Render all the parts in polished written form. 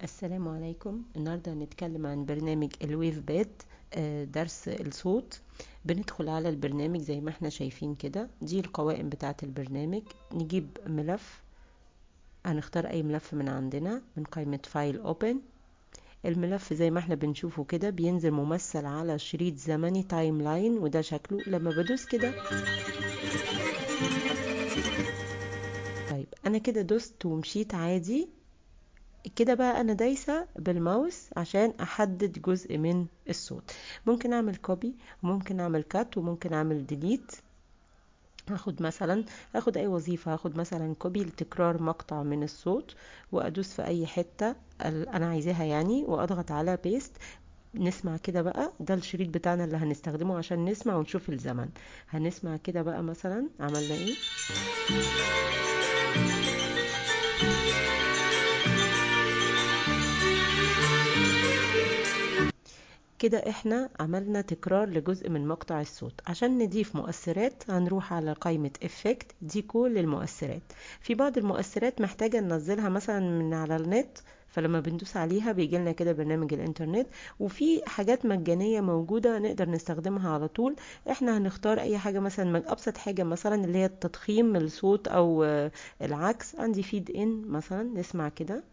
السلام عليكم. النهاردة هنتكلم عن برنامج الويف باد، درس الصوت. بندخل على البرنامج زي ما احنا شايفين كده. دي القوائم بتاعة البرنامج. نجيب ملف، هنختار اي ملف من عندنا من قائمة فايل اوبن. الملف زي ما احنا بنشوفه كده بينزل ممثل على شريط زمني تايم لاين، وده شكله لما بدوس كده. طيب انا كده دوست ومشيت عادي كده. بقى انا دايسه بالماوس عشان احدد جزء من الصوت. ممكن اعمل كوبي وممكن اعمل كات وممكن اعمل ديليت. هاخد اي وظيفه، هاخد مثلا كوبي لتكرار مقطع من الصوت وادوس في اي حته انا عايزاها يعني، واضغط على بيست. نسمع كده بقى، ده الشريط بتاعنا اللي هنستخدمه عشان نسمع ونشوف الزمن. هنسمع كده بقى مثلا عملنا ايه. كده احنا عملنا تكرار لجزء من مقطع الصوت. عشان نضيف مؤثرات هنروح على قائمة افكت، دي كل المؤثرات. في بعض المؤثرات محتاجة ننزلها مثلا من على النت، فلما بندوس عليها بيجي لنا كده برنامج الانترنت. وفي حاجات مجانية موجودة نقدر نستخدمها على طول. احنا هنختار اي حاجة، مثلا ابسط حاجة مثلا اللي هي التضخيم الصوت او العكس. عندي فيد ان مثلا، نسمع كده.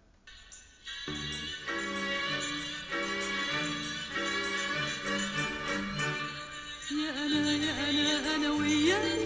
يا أنا وياك